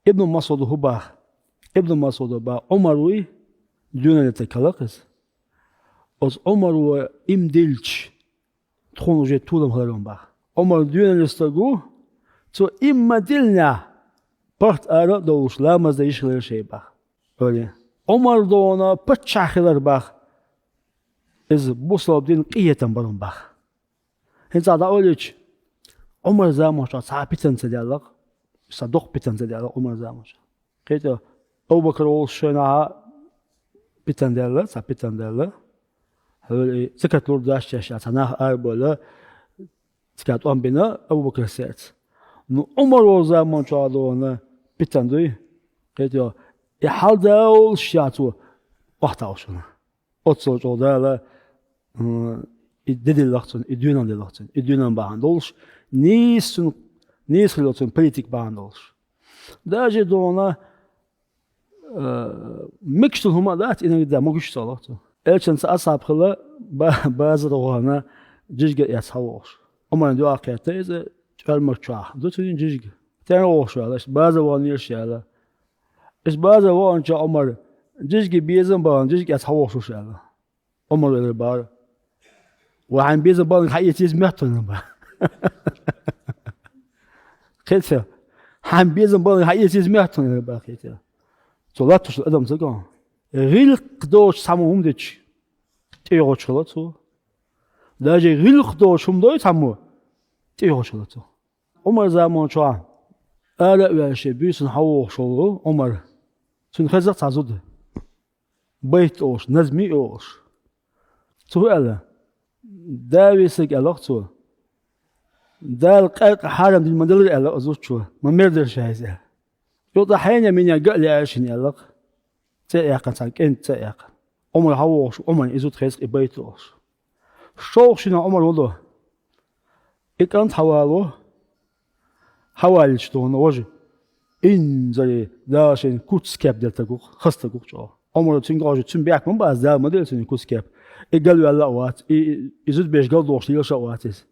ابن مسعود هو ابن مسعود با عمروي دون نتكلقز از عمرو ام دلش تخون وجه طولم هلون با عمر دون نستگو تو ام دلنا part ara doğuşlamaz da işler şey bak. Öyle. Omar doğuna pıçaklar bak. Ez bu sabdin qiyeten barın bak. Hensa da öyle ki Omar zamanca sabitin sediyalak. Sadok bitin sediyalak Omar zamanca. Kıyta Ebu Bakır oluşuna bitin derler, sabitin derler. Öyle zikatlar daş yaşatana böyle zikat on bina Ebu Bakır sert. Omar o zamanca doğuna bitin duy. Kıyta halda oluşatı vakta oluşuna. Otsol jodala dedilachtun, idunan delachtun, idunan behandels, neesgelotun politik behandels. Daar je dona mixtel humadat in een demogisch salachtun. Elchen sa asapgele bazı rohana jizge yashawos. Ama ndo akete is elmercha. Dutun jizge. Ten oşala, bazı vanir şala. Is bazı vancha Omar jizge bezem ban jizge yashawos şala. Omar öyle bar. وعن بيز بعض الحقيقة يسمعتون بقى. كده. عن بيز بعض الحقيقة يسمعتون بقى كده. صلاة الأدم زكاة. غير قدوش سامهم ديش. تيجي شلاتو. داجي غير قدوش هم دوي سامو. تيجي شلاتو. عمر زمان شو. ألا وعشة بيسن حوش شلو عمر. سن خزق تعزود. بيت أوش نزمي أوش. سؤال. داويسك ألقتو دال قلق حرم دي المدلر ألق أزوجتو ما مردر شايزة يوضا حين من يقل عشان ألق تأيقا تاك انت تأيقا عمر هواش عمر إزود خيسك إبايتوش شوشنا عمر ولو إكانت حوالو حواليشتون وجه إن زي داشين كوتسكاب دلتاقوك خستاقوك جو عمر تنقاجو تنبيعك من بعض دال مدلتون كوتسكاب قالوا يلا وات يزود بيش قال دوش يلا شواتس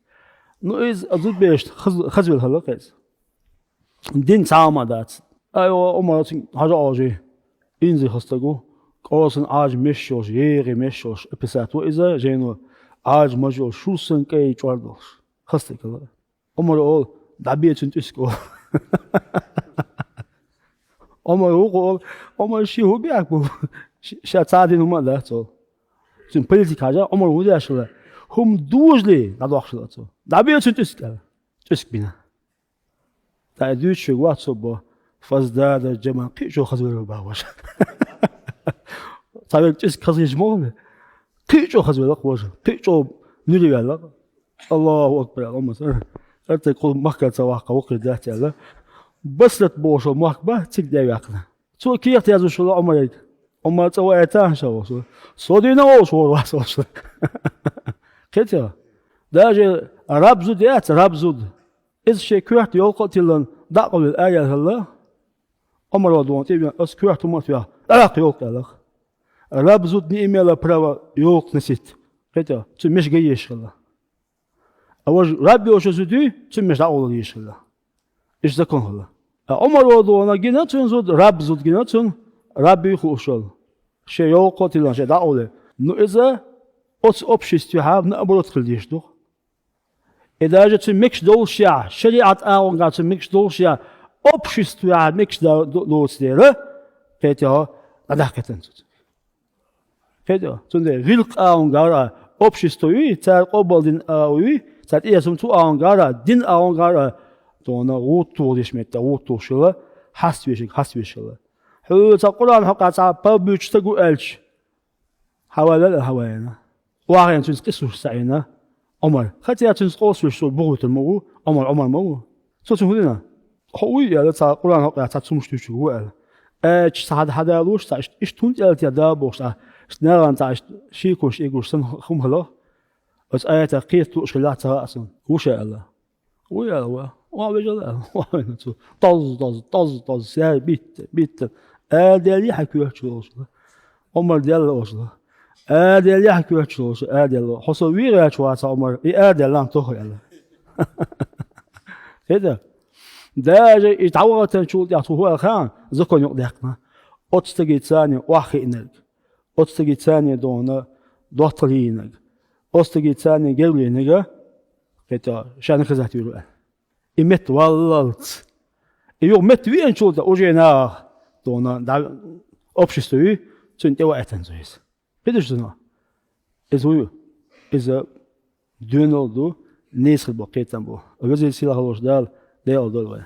نو إز أزود بيش خزول هلاقيز دين سامع دات أيوة أمراتين حاجة أجي إنزي خستقو قاسن عاج مشوش يغي مشوش بساتو إذا جينو عاج مجوش شو سن كي جواردوش خستقو أمر أول دعبيتون تسكو أمر أول أمر شي هو بيعكو شاتادين هما داتو تون politik haja Omar Hudi yaşlı. Hum dujli na doxşla to. Da bir tüsk tüsk bina. Da düç şu WhatsApp bu fazda da cema qişo xazver bawaş. Tabii tüsk xazıj mı? Qişo xazver bawaş. Qişo nuri yalla. Allahu akbar Allahumma salli. Artık kul mahkata vaqa vaqi dahti Allah. Baslat boşo mahba tik de yaqla. Çok kiyat yazışlı Omar 엄마 저와 애타하셔서 소디나 오셔 와서 كده داجي رابزود يات رابزود إذ شيء كوحت يوقتلن دقل الآية الله أمر ودوان تبين أس كوحت ما فيها لا يوق الله رابزود نيمة لا برا يوق نسيت كده تمش جيش الله أول ربي وش زودي تمش دعوة جيش الله إيش ذكر الله أمر ودوان جينا تنزود رابزود جينا تن ربي خوشل شيء يوقتلن شيء دعوة نو إذا أص обществе have наоборот خلديش دوخ إذا جت ميكش دولشيا شريعة أون قاعد ميكش دولشيا обществе have ميكش دولشيا كده هذا كتنت كده تندي غلق أون قارا обществе تار قبل دين أوي تار إياسم تو أون قارا دين أون قارا دونا وطول يشمت وطول شلا حسبيشلا هو تقولان حقا تعب بيش تقول ألش حوالا الهواينا واقعا تنسقسو سعينا عمر خاطر تنسقسو شو بغوت المو عمر مو صوت هنا هوي يا تا قران حقا تاتسمش تشو قال اش سعد هذا لوش تا ايش تونت يا دا بوش نران تا شيكوش ايغوش سن خم هلا اس ايات قيت لوش لا تا اصلا وش الله ويا وبجل وين تو طز ساي بيت ادي حكيوه شو عمر ديال وصله أدل يحكي وحشوش أدل حصوير يا شواس عمر أدل لام تخيل كده داجي يتعوض تنشول يعطوه خان زكون يقدقنا أتستجي ثاني واحد أتستجي ثاني دونا دوترينك أتستجي ثاني جولينك كتا شان خزات يروح إمت واللت يوم مت وين شول أوجينا دونا دا أبشستوي تنتي وقتن زيس بدش دنا إزوي إذا دونالدو نيسر بقيتن بو أجازي سيلا خلوش دال ده أول